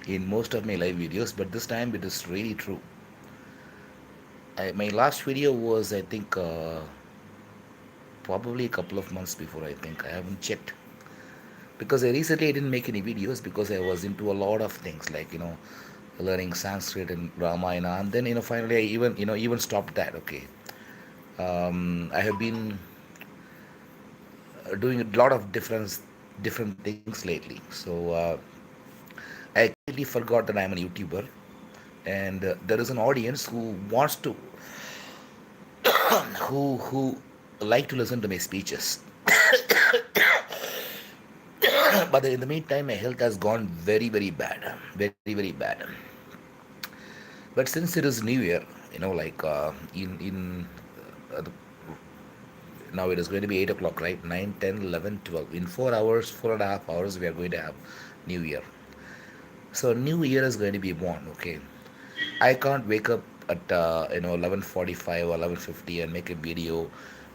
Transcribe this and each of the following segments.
in most of my live videos, but this time it is really true. My last video was, I think, probably a couple of months before. I think I haven't checked because I didn't make any videos because I was into a lot of things like learning Sanskrit and Ramayana, and then finally I even stopped that. Okay, I have been doing a lot of different things lately. So I completely forgot that I'm a YouTuber, and there is an audience who wants to who like to listen to my speeches. But in the meantime, my health has gone very bad, very bad. But since it is New Year, like in the, now it is going to be 8 o'clock, right? 9, 10, 11, 12. In 4 hours, 4.5 hours, we are going to have New Year. So New Year is going to be born. Okay, I can't wake up at 11:45 or 11:50 and make a video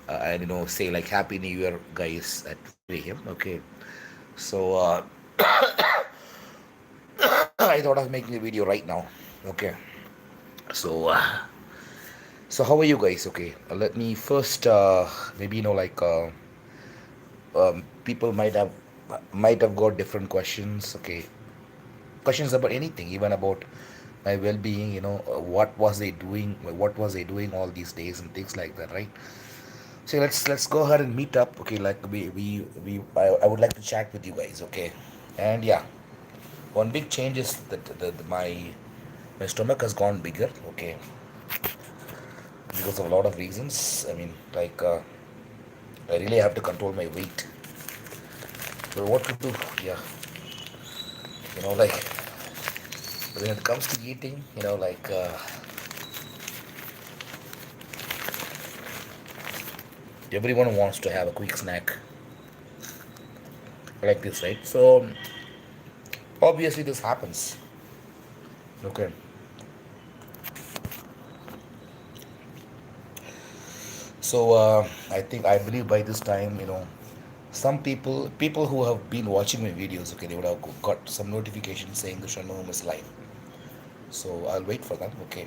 and say like Happy New Year, guys, at 2 a.m. Okay, so I thought of making a video right now. Okay, so how are you guys? Okay, let me first maybe people might have got different questions. Okay, questions about anything, even about my well-being. What was they doing all these days and things like that, right? So let's go ahead and meet up. Okay, like I would like to chat with you guys. Okay, and yeah, one big change is that my stomach has gone bigger. Okay, because of a lot of reasons. I mean, like I really have to control my weight. But what to do? Yeah, like when it comes to eating, everyone wants to have a quick snack like this, right? So obviously this happens. Okay, so I believe by this time, some people who have been watching my videos, okay, they would have got some notification saying the Shanmugam is live. So I'll wait for them. Okay.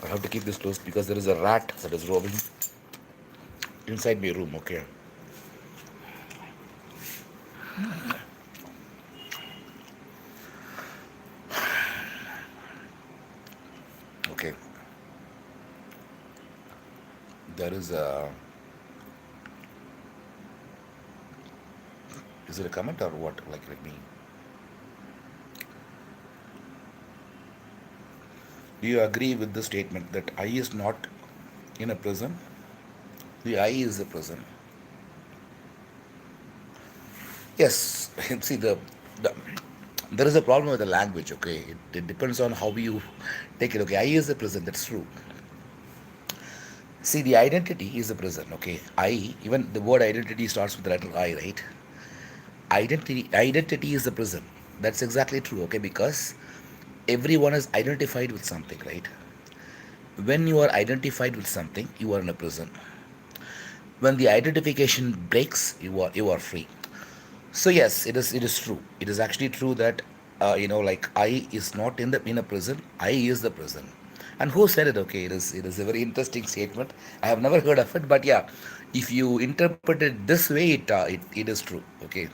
I have to keep this closed because there is a rat that is roaming inside my room. Okay. Okay. There is a. Is it a comment or what? Like let me. Do you agree with the statement that I is not in a prison? The I is a prison. Yes. See the there is a problem with the language. Okay. It depends on how you take it. Okay. I is a prison. That's true. See, the identity is a prison. Okay. I, even the word identity starts with the letter I, right? Identity is a prison. That's exactly true. Okay. Because everyone is identified with something, right? When you are identified with something, you are in a prison. When the identification breaks, you are free. So yes, it is true. It is actually true that like I is not in a prison. I is the prison. And who said it? Okay, it is a very interesting statement. I have never heard of it, but yeah, if you interpret it this way, it is true. Okay.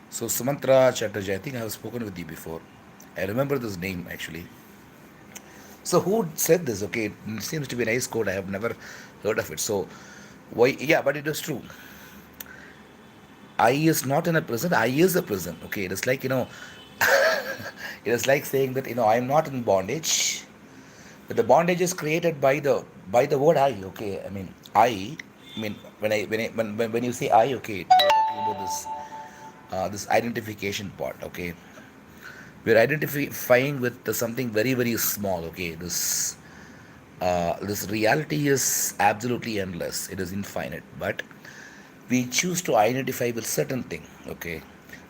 So Sumantra Chatterjee, I think I have spoken with you before. I remember this name actually. So who said this? Okay, it seems to be a nice quote. I have never heard of it. So why? Yeah, but it is true. I is not in a prison. I is a prison. Okay, it is like it is like saying that I am not in bondage, but the bondage is created by the word I. Okay, I mean I. I mean when you say I, okay, we're talking about this identification part. Okay, we're identifying with something very small. Okay, this This reality is absolutely endless, it is infinite, but we choose to identify with certain thing, okay,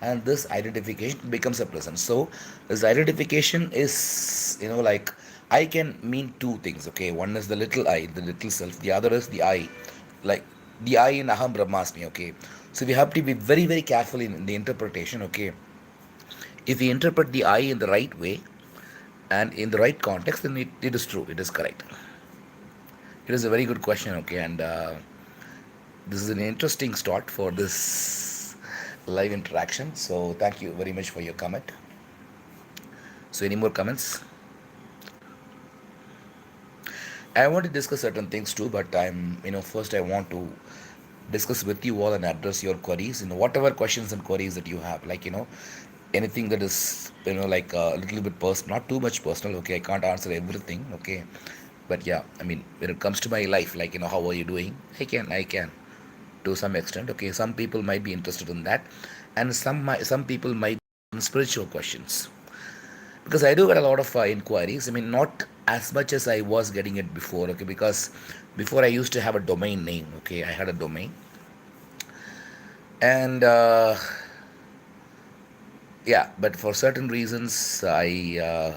and this identification becomes a present. So this identification is, like, I can mean two things, okay. One is the little I, the little self, the other is the I, like the I in Aham Brahmasmi, okay. So we have to be very very careful in the interpretation, okay. If we interpret the I in the right way and in the right context, then it is true, it is correct. It is a very good question, okay, and this is an interesting start for this live interaction. So thank you very much for your comment. So any more comments? I want to discuss certain things too, but first I want to discuss with you all and address your queries. Whatever questions and queries that you have, like, anything that is, like a little bit personal, not too much personal. Okay, I can't answer everything. Okay, but yeah, I mean, when it comes to my life, like, how are you doing? I can, to some extent. Okay, some people might be interested in that, and some people might be in spiritual questions, because I do get a lot of inquiries. I mean, not as much as I was getting it before. Okay, because before I used to have a domain name. Okay, I had a domain, and yeah, but for certain reasons, a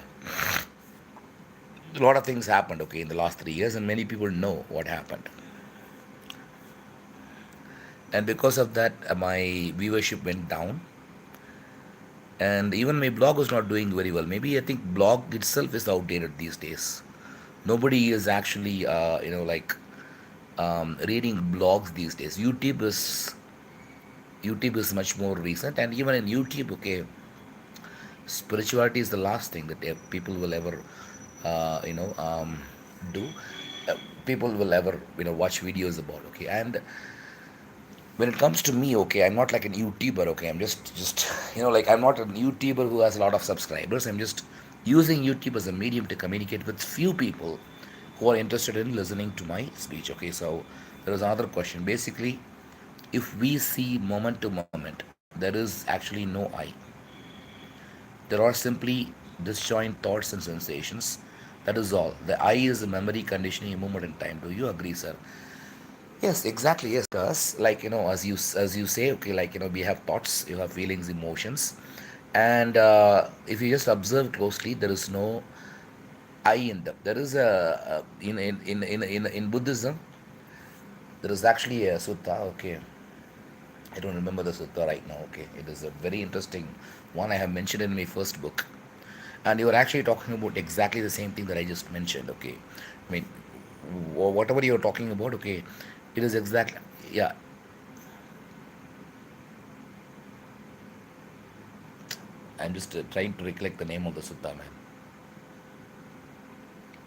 lot of things happened. Okay, in the last 3 years, and many people know what happened, and because of that, my viewership went down, and even my blog was not doing very well. Maybe I think blog itself is outdated these days. Nobody is actually, like, reading blogs these days. YouTube is much more recent, and even in YouTube, okay, spirituality is the last thing that people will ever, do. Uh, People will ever, watch videos about. Okay, and when it comes to me, okay, I'm not like an YouTuber. Okay, I'm just like, I'm not a YouTuber who has a lot of subscribers. I'm just using YouTube as a medium to communicate with few people who are interested in listening to my speech. Okay, so there is another question. Basically, if we see moment to moment, there is actually no I. There are simply disjoint thoughts and sensations. That is all. The I is a memory conditioning a moment in time. Do you agree, sir? Yes, exactly. Yes, does, like, as you say, okay, like, we have thoughts, you have feelings, emotions, and if you just observe closely, there is no I in them. There is in Buddhism, there is actually a sutta. Okay, I don't remember the sutta right now. Okay, it is a very interesting one. I have mentioned in my first book, and you are actually talking about exactly the same thing that I just mentioned. Okay, I mean, whatever you are talking about. Okay, it is exactly, yeah. I'm just trying to recollect the name of the sutta, man.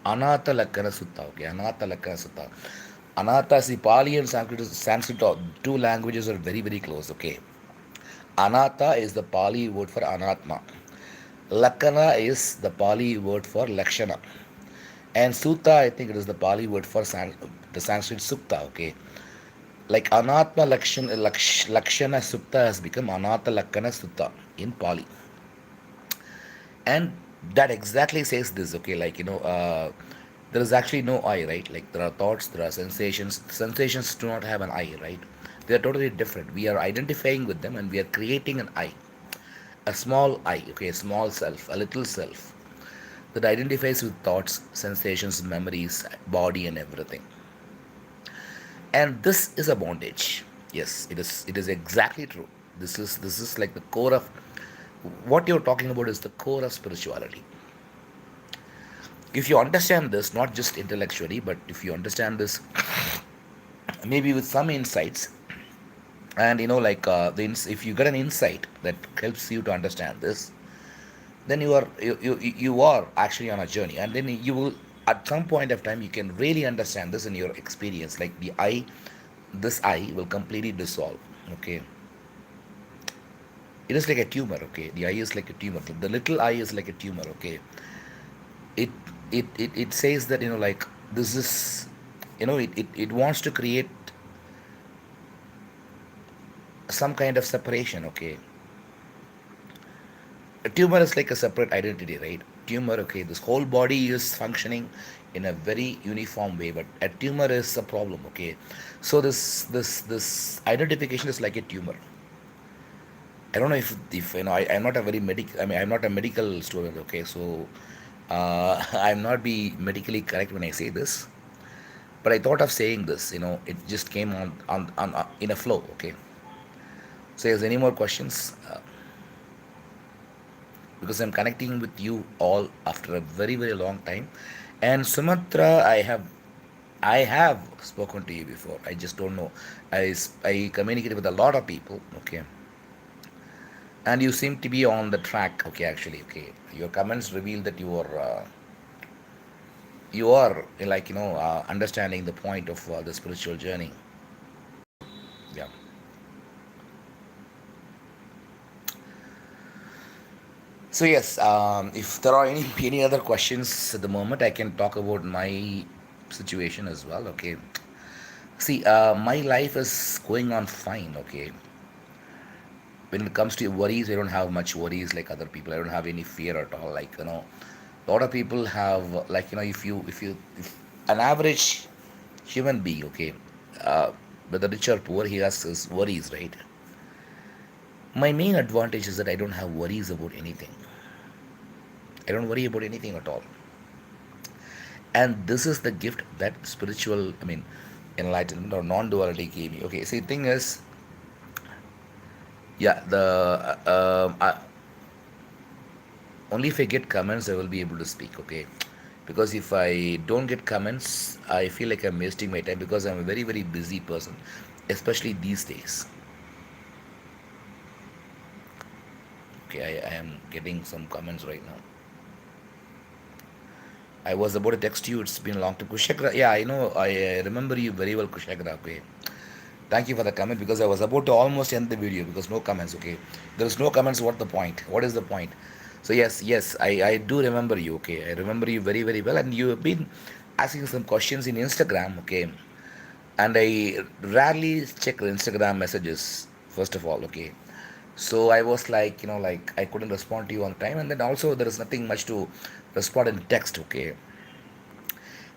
Anatha Lakkana Sutta. Okay, Anatha Lakkana Sutta. Anatha, see, Pali and Sanskrit, two languages are very, very close. Okay. Anatha is the Pali word for Anatma. Lakkana is the Pali word for Lakshana. And Sutta, I think it is the Pali word for the Sanskrit Sukta. Okay. Like Anatma Lakshana Sukta has become Anatha Lakkana Sutta in Pali. And that exactly says this, okay, like, there is actually no I, right? Like, there are thoughts, there are sensations do not have an I, right? They are totally different. We are identifying with them, and we are creating an I, a small I, okay, a small self, a little self that identifies with thoughts, sensations, memories, body, and everything. And this is a bondage. Yes, it is exactly true. This is like the core of what you're talking about, is the core of spirituality. If you understand this, not just intellectually, but if you understand this maybe with some insights, and like, if you get an insight that helps you to understand this, then you are actually on a journey, and then you will, at some point of time, you can really understand this in your experience, like the I, this I will completely dissolve. Okay, it is like a tumor. Okay, the I is like a tumor, the little I is like a tumor. Okay, it it says that, like, this is, it wants to create some kind of separation. Okay, a tumor is like a separate identity, right? tumor, okay, this whole body is functioning in a very uniform way, but a tumor is a problem, okay. So this identification is like a tumor. I don't know if I'm not a very medic. I mean, I'm not a medical student. Okay, so I'm not be medically correct when I say this, but I thought of saying this. It just came on in a flow. Okay. So, is any more questions? Because I'm connecting with you all after a very very long time, and Sumatra, I have spoken to you before. I just don't know. I communicate with a lot of people. Okay, and you seem to be on the track. Okay, actually, okay, your comments reveal that you are like understanding the point of the spiritual journey. Yeah. So yes, if there are any other questions at the moment, I can talk about my situation as well. Okay. See, my life is going on fine. Okay. When it comes to worries, I don't have much worries like other people. I don't have any fear at all. Like a lot of people have, like if an average human being, okay, uh, whether rich or poor, he has his worries, right? My main advantage is that I don't have worries about anything. I don't worry about anything at all. And this is the gift that spiritual, I mean, enlightenment or non-duality gave me. Okay, see, thing is, yeah, only if I get comments, I will be able to speak. Okay, because if I don't get comments, I feel like I'm wasting my time because I'm a very very busy person, especially these days. Okay, I am getting some comments right now. I was about to text you. It's been a long time. Kushagra, yeah, I know. I remember you very well, Kushagra. Okay. Thank you for the comment because I was about to almost end the video because no comments. Okay. There is no comments. What the point? What is the point? So, yes, I do remember you. Okay. I remember you very, very well. And you have been asking some questions in Instagram. Okay. And I rarely check the Instagram messages, first of all. Okay. So I was like, like I couldn't respond to you on time. And then also, there is nothing much to respond in text. Okay.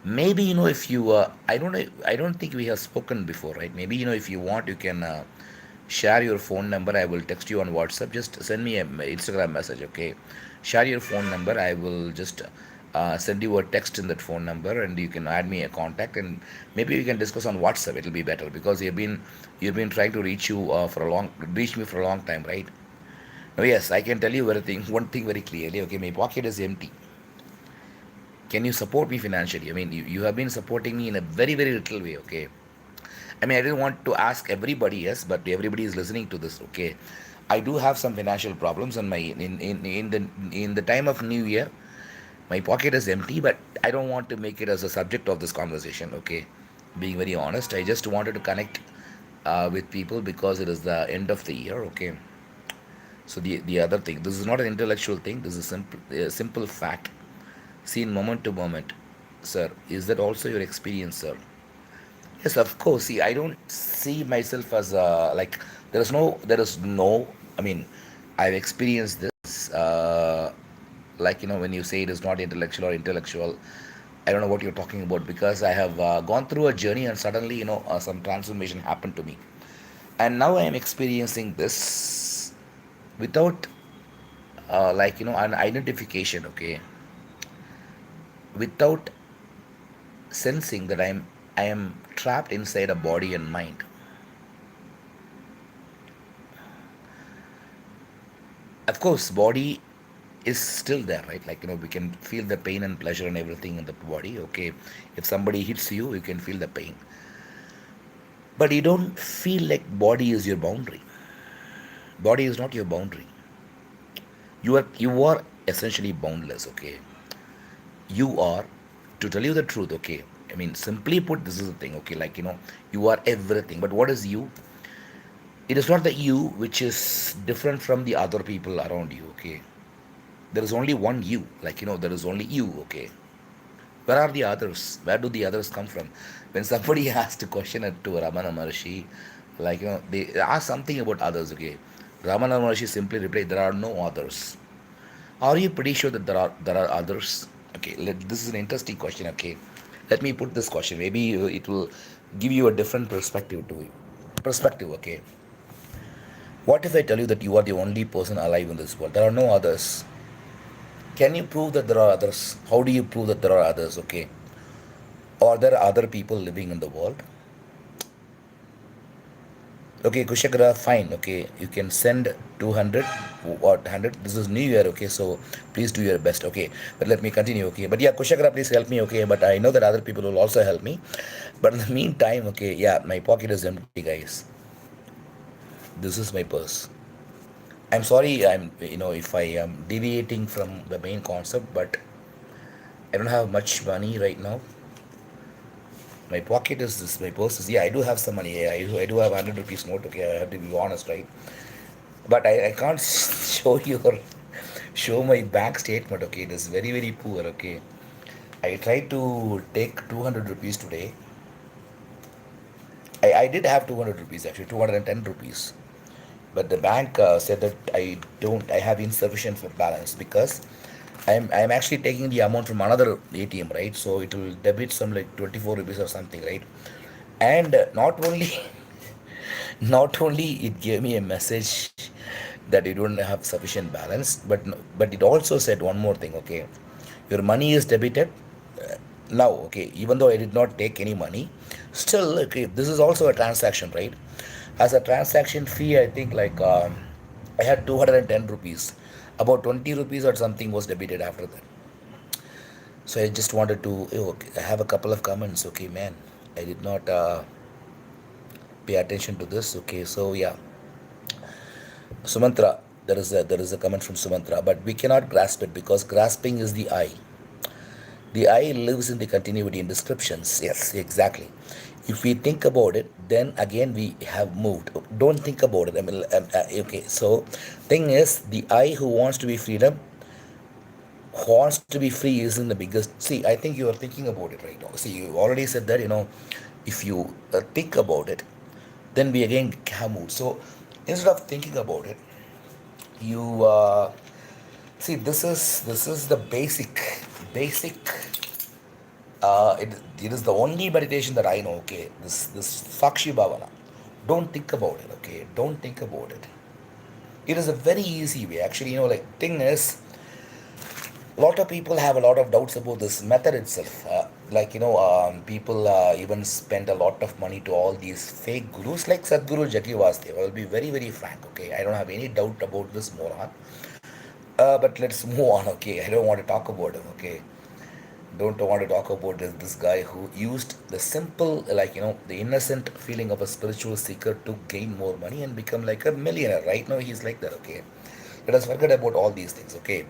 Maybe if you I don't think we have spoken before, right? Maybe if you want, you can share your phone number. I will text you on WhatsApp. Just send me a Instagram message, okay? Share your phone number. I will just send you a text in that phone number, and you can add me a contact, and maybe we can discuss on WhatsApp. It'll be better because you've been trying to reach me for a long time, right? Now, yes, I can tell you one thing very clearly. Okay, my pocket is empty. Can you support me financially? I mean, you have been supporting me in a very very little way. Okay, I mean, I didn't want to ask everybody, yes, but everybody is listening to this. Okay, I do have some financial problems, and in the time of New Year, my pocket is empty. But I don't want to make it as a subject of this conversation. Okay, being very honest, I just wanted to connect with people because it is the end of the year. Okay, so the other thing, this is not an intellectual thing. This is simple fact, seen moment to moment. Sir, is that also your experience, sir? Yes, of course. See, I don't see myself as like there is no. I mean, I've experienced this. Like when you say it is not intellectual or intellectual, I don't know what you're talking about because I have gone through a journey and suddenly some transformation happened to me, and now I am experiencing this without like an identification. Okay, without sensing that I am trapped inside a body and mind. Of course, body is still there, right? Like we can feel the pain and pleasure and everything in the body. Okay, if somebody hits you, you can feel the pain, but you don't feel like body is your boundary. Body is not your boundary. You are essentially boundless. Okay, you are, to tell you the truth. Okay, I mean, simply put, this is the thing. Okay, like you are everything, but what is you? It is not the you which is different from the other people around you. Okay, there is only one you. Like there is only you. Okay, where are the others? Where do the others come from? When somebody asked a question to Ramana Maharshi, like they ask something about others. Okay, Ramana Maharshi simply replied, there are no others. Are you pretty sure that there are others? Okay, this is an interesting question. Okay, let me put this question. Maybe it will give you a different perspective to it. Perspective. Okay, what if I tell you that you are the only person alive in this world? There are no others. Can you prove that there are others? How do you prove that there are others? Okay, are there other people living in the world? Okay, Kushagra, fine. Okay, you can send 200. What 100? This is New Year. Okay, so please do your best. Okay, but let me continue. Okay, but yeah, Kushagra, please help me. Okay, but I know that other people will also help me. But in the meantime, okay, yeah, my pocket is empty, guys. This is my purse. I'm sorry, if I am deviating from the main concept, but I don't have much money right now. My pocket is this, my purse is, yeah, I do have some money. Yeah, I do have 100 rupees note. Okay, I have to be honest, right? But I can't show my bank statement. Okay, it is very very poor. Okay, I tried to take 200 rupees today. I did have 200 rupees, actually 210 rupees, but the bank said that I have insufficient for balance because I'm actually taking the amount from another ATM, right? So it will debit some like 24 rupees or something, right? And not only not only it gave me a message that you don't have sufficient balance, but it also said one more thing. Okay, your money is debited now. Okay, even though I did not take any money, still, okay, this is also a transaction, right? As a transaction fee, I think like I had 210 rupees, about 20 rupees or something was debited after that. So I just wanted to okay, have a couple of comments. Okay, man, I did not pay attention to this. Okay, so yeah, Sumantra, there is a comment from Sumantra, but we cannot grasp it because grasping is the I. The I lives in the continuity in descriptions. Yes, exactly. If we think about it, then again we have moved. Don't think about it. I mean, okay. So, thing is, the I who wants to be freedom, wants to be free, isn't the biggest. See, I think you are thinking about it right now. See, you already said that. If you think about it, then we again have moved. So, instead of thinking about it, you see. This is the basic it is the only meditation that I know. Okay, this Sakshi Bhavana. Don't think about it. Okay, don't think about it. It is a very easy way. Actually, like thing is, a lot of people have a lot of doubts about this method itself. People even spend a lot of money to all these fake gurus like Sadhguru Jaggi Vasudeva. I will be very very frank. Okay, I don't have any doubt about this moron. But let's move on. Okay, I don't want to talk about him. Okay, don't want to talk about this guy who used the simple, the innocent feeling of a spiritual seeker to gain more money and become like a millionaire. Right now he's like that. Okay, let us forget about all these things. Okay,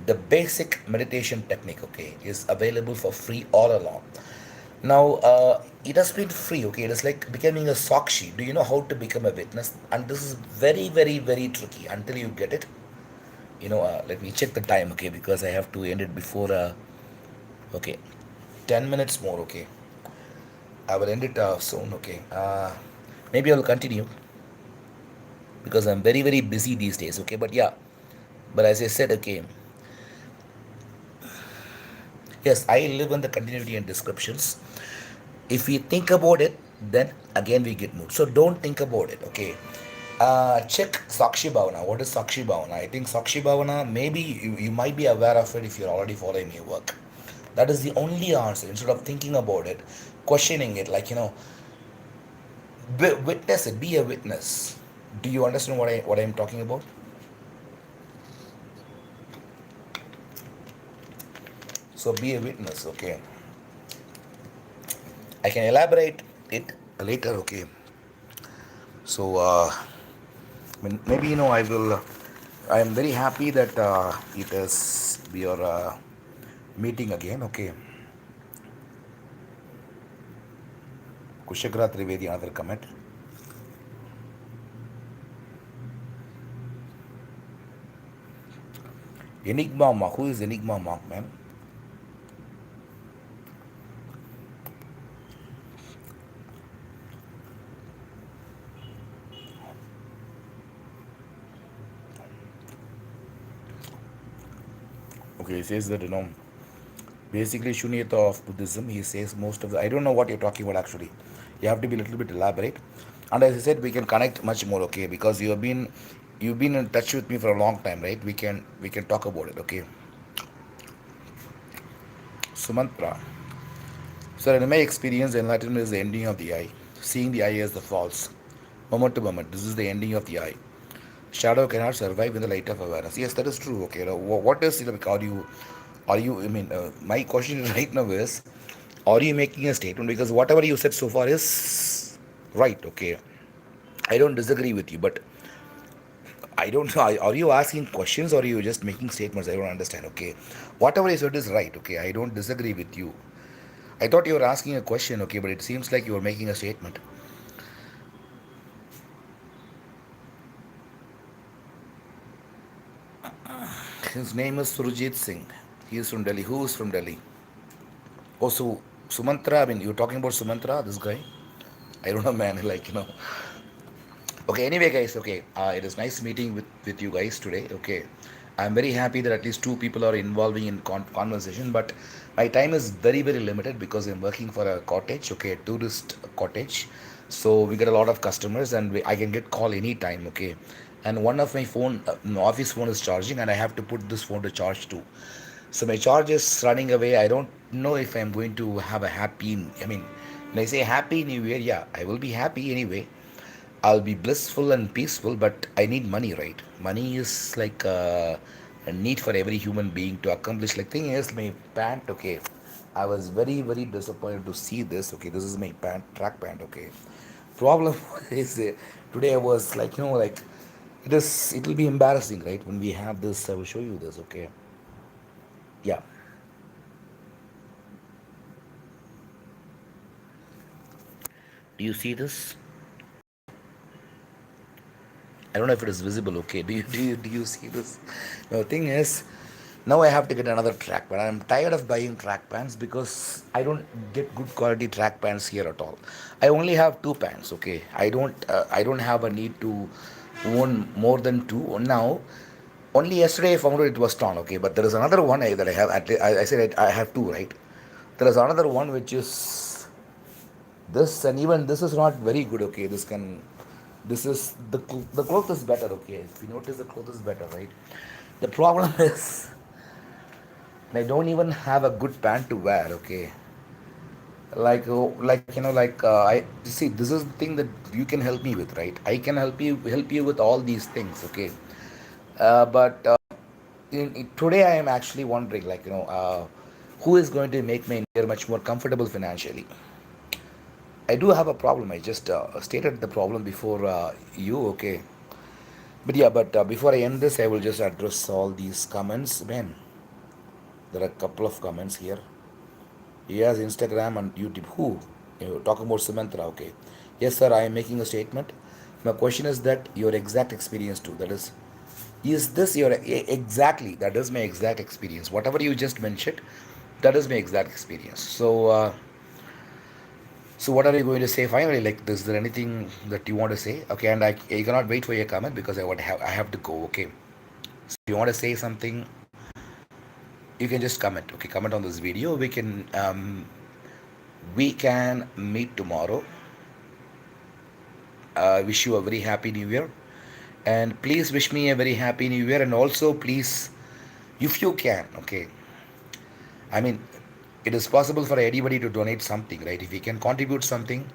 the basic meditation technique, okay, is available for free all along. Now it has been free. Okay, it is like becoming a sakshi. Do you know how to become a witness? And this is very very very tricky until you get it. Let me check the time. Okay, because I have to end it before okay, 10 minutes more. Okay, I will end it soon. Okay, maybe I will continue because I'm very very busy these days. Okay, but yeah, but as I said, okay, yes, I live in the continuity and descriptions. If we think about it, then again we get moved. So don't think about it. Okay, check Sakshi Bhavana. What is Sakshi Bhavana? I think Sakshi Bhavana, maybe you might be aware of it if you're already following your work. That is the only answer. Instead of thinking about it, questioning it, witness it, be a witness. Do you understand what I'm talking about? So be a witness. Okay, I can elaborate it later. Okay, so maybe I will. I am very happy that it is we are meeting again. Okay, Kushagra Trivedi, another comment. Enigma Mark. Who is Enigma Mark, man? Okay, he says that, basically Shunyata of Buddhism. He says most of the. I don't know what you're talking about actually. You have to be a little bit elaborate. And as I said, we can connect much more, okay? Because you've been in touch with me for a long time, right? We can talk about it, okay? Sumantra. So in my experience, enlightenment is the ending of the eye. Seeing the eye as the false. Moment to moment. This is the ending of the eye. Shadow cannot survive in the light of awareness. Yes, that is true. Okay, now, what is, like, are you? I mean, my question right now is, are you making a statement? Because whatever you said so far is right. Okay, I don't disagree with you, but I don't know. Are you asking questions or are you just making statements? I don't understand. Okay, whatever you said is right. Okay, I don't disagree with you. I thought you were asking a question. Okay, but it seems like you were making a statement. His name is Surjit Singh. He is from Delhi. Who is from Delhi? Oh, so Sumantra. I mean, you're talking about Sumantra, this guy. I don't know, man. Like, Okay, anyway, guys, okay, it is nice meeting with you guys today. Okay, I'm very happy that at least two people are involving in conversation, but my time is very, very limited because I'm working for a cottage, okay, a tourist cottage. So we get a lot of customers and I can get call anytime, okay. And one of my office phone is charging and I have to put this phone to charge too. So my charge is running away. I don't know if I'm going to have a happy, I mean, when I say happy new year, yeah, I will be happy anyway. I'll be blissful and peaceful, but I need money, right? Money is like a need for every human being to accomplish. Like, thing is, my pant, okay. I was very, very disappointed to see this. Okay, this is my pant, track pant. Okay, problem is, today I was like, like, it will be embarrassing, right? When we have this, I will show you this. Okay, yeah. Do you see this? I don't know if it is visible. Okay, do you see this? The thing is, now I have to get another track pant. I'm tired of buying track pants because I don't get good quality track pants here at all. I only have two pants. Okay, I don't have a need to own more than two now. Only yesterday I found out it was torn. Okay, but there is another one that I have. I said I have two, right? There is another one which is this, and even this is not very good. Okay, this is the cloth is better. Okay, if you notice, the cloth is better, right? The problem is I don't even have a good pant to wear. Okay, like, I see, this is the thing that you can help me with, right? I can help you with all these things. Okay, but today I am actually wondering, like, who is going to make my year much more comfortable financially. I do have a problem. I just stated the problem before you. Okay, but yeah, but before I end this, I will just address all these comments. Man, there are a couple of comments here. He has Instagram and YouTube. Who? Talking about Sumantra. Okay. Yes, sir, I am making a statement. My question is that your exact experience too. That is this your exactly? That is my exact experience. Whatever you just mentioned, that is my exact experience. So what are you going to say finally? Like, is there anything that you want to say? Okay, and I cannot wait for your comment because I have to go. Okay. So if you want to say something, you can just comment. Okay, comment on this video. We can meet tomorrow. Wish you a very happy new year, and please wish me a very happy new year. And also, please, if you can, okay, I mean, it is possible for anybody to donate something, right? If you can contribute something,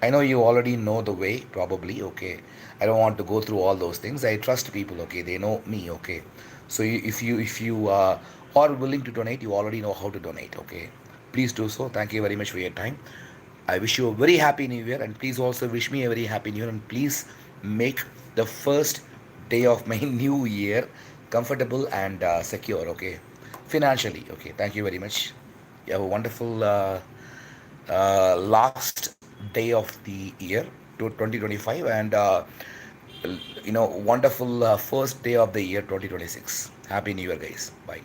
I know you already know the way, probably, okay. I don't want to go through all those things. I trust people, okay. They know me, okay. So if you are willing to donate, you already know how to donate, okay. Please do so. Thank you very much for your time. I wish you a very happy new year, and please also wish me a very happy new year, and please make the first day of my new year comfortable and secure, okay, financially, okay. Thank you very much. You have a wonderful last day of the year to 2025, and wonderful first day of the year 2026. Happy New Year, guys. Bye.